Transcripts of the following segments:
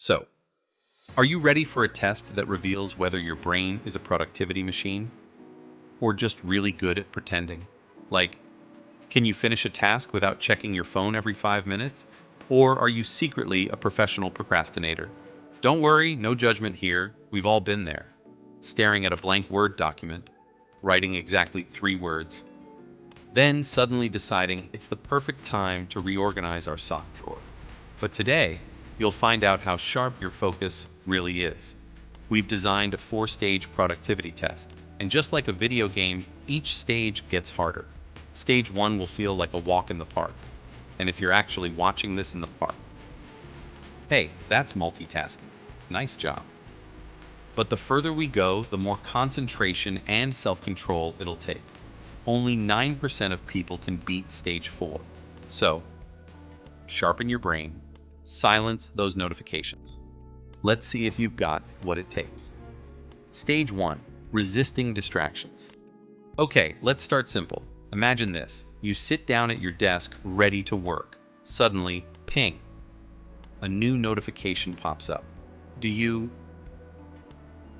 So, are you ready for a test that reveals whether your brain is a productivity machine or just really good at pretending? Like, can you finish a task without checking your phone every 5 minutes? Or are you secretly a professional procrastinator? Don't worry, no judgment here. We've all been there. Staring at a blank Word document, writing exactly 3 words, then suddenly deciding it's the perfect time to reorganize our sock drawer. But today, you'll find out how sharp your focus really is. We've designed a 4-stage productivity test, and just like a video game, each stage gets harder. Stage 1 will feel like a walk in the park, and if you're actually watching this in the park, hey, that's multitasking. Nice job. But the further we go, the more concentration and self-control it'll take. Only 9% of people can beat stage 4. So, sharpen your brain, silence those notifications. Let's see if you've got what it takes. Stage 1, resisting distractions. Okay, let's start simple. Imagine this. You sit down at your desk ready to work. Suddenly, ping. A new notification pops up. Do you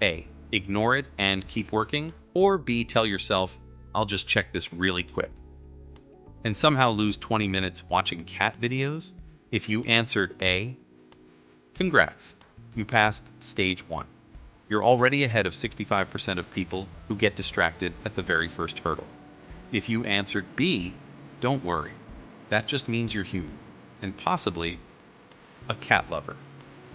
A, ignore it and keep working? Or B, tell yourself, I'll just check this really quick, and somehow lose 20 minutes watching cat videos? If you answered A, congrats, you passed stage 1. You're already ahead of 65% of people who get distracted at the very first hurdle. If you answered B, don't worry. That just means you're human, and possibly a cat lover.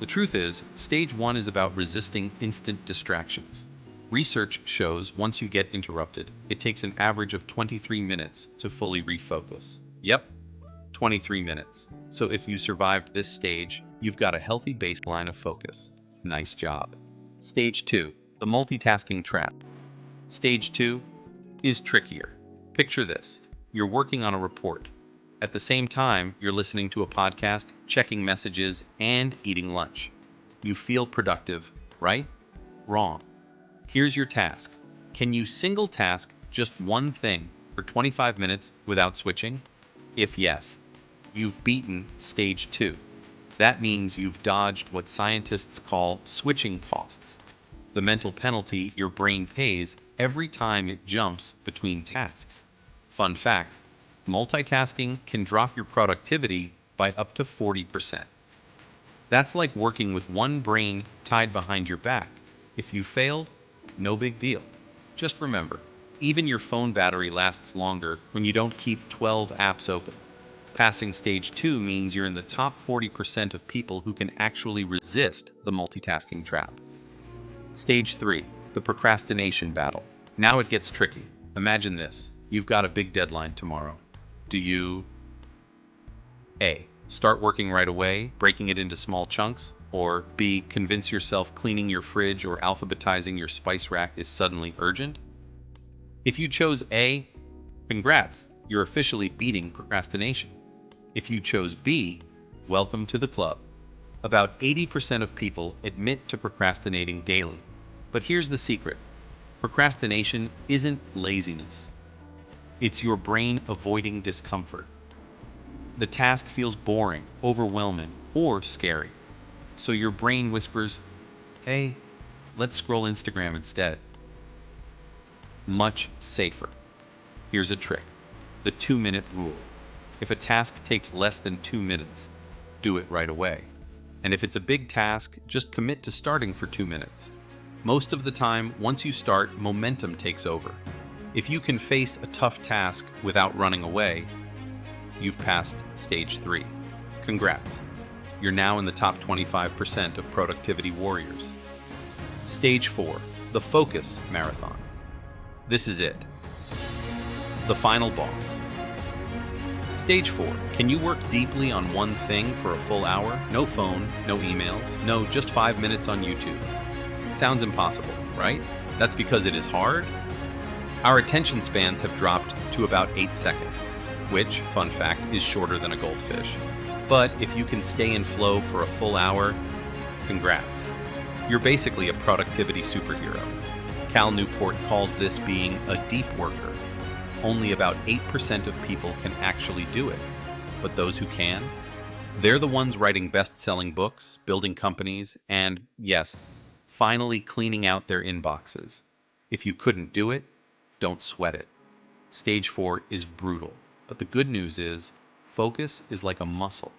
The truth is, stage 1 is about resisting instant distractions. Research shows once you get interrupted, it takes an average of 23 minutes to fully refocus. Yep, 23 minutes. So if you survived this stage, you've got a healthy baseline of focus. Nice job. Stage 2, the multitasking trap. Stage 2 is trickier. Picture this. You're working on a report. At the same time, you're listening to a podcast, checking messages, and eating lunch. You feel productive, right? Wrong. Here's your task. Can you single task just one thing for 25 minutes without switching? If yes, you've beaten stage 2. That means you've dodged what scientists call switching costs, the mental penalty your brain pays every time it jumps between tasks. Fun fact, multitasking can drop your productivity by up to 40%. That's like working with one brain tied behind your back. If you failed, no big deal. Just remember, even your phone battery lasts longer when you don't keep 12 apps open. Passing stage 2 means you're in the top 40% of people who can actually resist the multitasking trap. Stage 3, the procrastination battle. Now it gets tricky. Imagine this. You've got a big deadline tomorrow. Do you A, start working right away, breaking it into small chunks? Or B, convince yourself cleaning your fridge or alphabetizing your spice rack is suddenly urgent? If you chose A, congrats, you're officially beating procrastination. If you chose B, welcome to the club. About 80% of people admit to procrastinating daily. But here's the secret. Procrastination isn't laziness. It's your brain avoiding discomfort. The task feels boring, overwhelming, or scary. So your brain whispers, hey, let's scroll Instagram instead. Much safer. Here's a trick. The 2-minute rule. If a task takes less than 2 minutes, do it right away. And if it's a big task, just commit to starting for 2 minutes. Most of the time, once you start, momentum takes over. If you can face a tough task without running away, you've passed stage 3. Congrats. You're now in the top 25% of productivity warriors. Stage 4, the focus marathon. This is it. The final boss. Stage 4, can you work deeply on one thing for a full hour? No phone, no emails, no, just 5 minutes on YouTube. Sounds impossible, right? That's because it is hard. Our attention spans have dropped to about 8 seconds, which, fun fact, is shorter than a goldfish. But if you can stay in flow for a full hour, congrats. You're basically a productivity superhero. Cal Newport calls this being a deep worker. Only about 8% of people can actually do it, but those who can, They're the ones writing best-selling books, building companies, and, yes, finally cleaning out their inboxes. If you couldn't do it, don't sweat it. Stage 4 is brutal, but the good news is focus is like a muscle.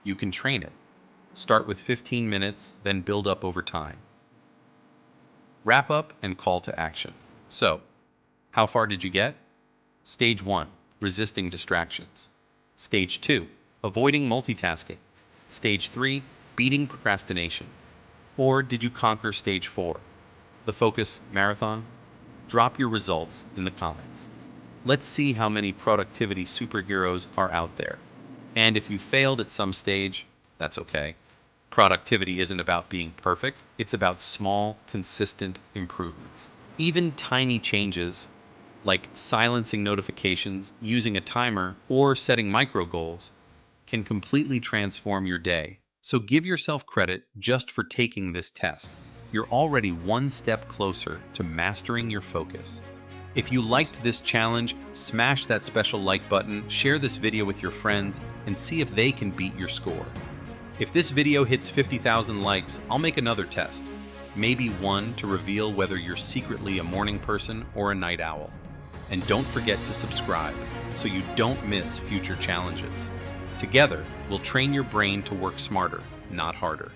You can train it. Start with 15 minutes, then build up over time. Wrap up and call to action. So, how far did you get? Stage 1, resisting distractions. Stage 2, avoiding multitasking. Stage 3, beating procrastination. Or did you conquer stage 4, the focus marathon? Drop your results in the comments. Let's see how many productivity superheroes are out there. And if you failed at some stage, that's okay. Productivity isn't about being perfect, it's about small, consistent improvements. Even tiny changes, like silencing notifications, using a timer, or setting micro goals, can completely transform your day. So give yourself credit just for taking this test. You're already one step closer to mastering your focus. If you liked this challenge, smash that special like button, share this video with your friends, and see if they can beat your score. If this video hits 50,000 likes, I'll make another test. Maybe one to reveal whether you're secretly a morning person or a night owl. And don't forget to subscribe so you don't miss future challenges. Together, we'll train your brain to work smarter, not harder.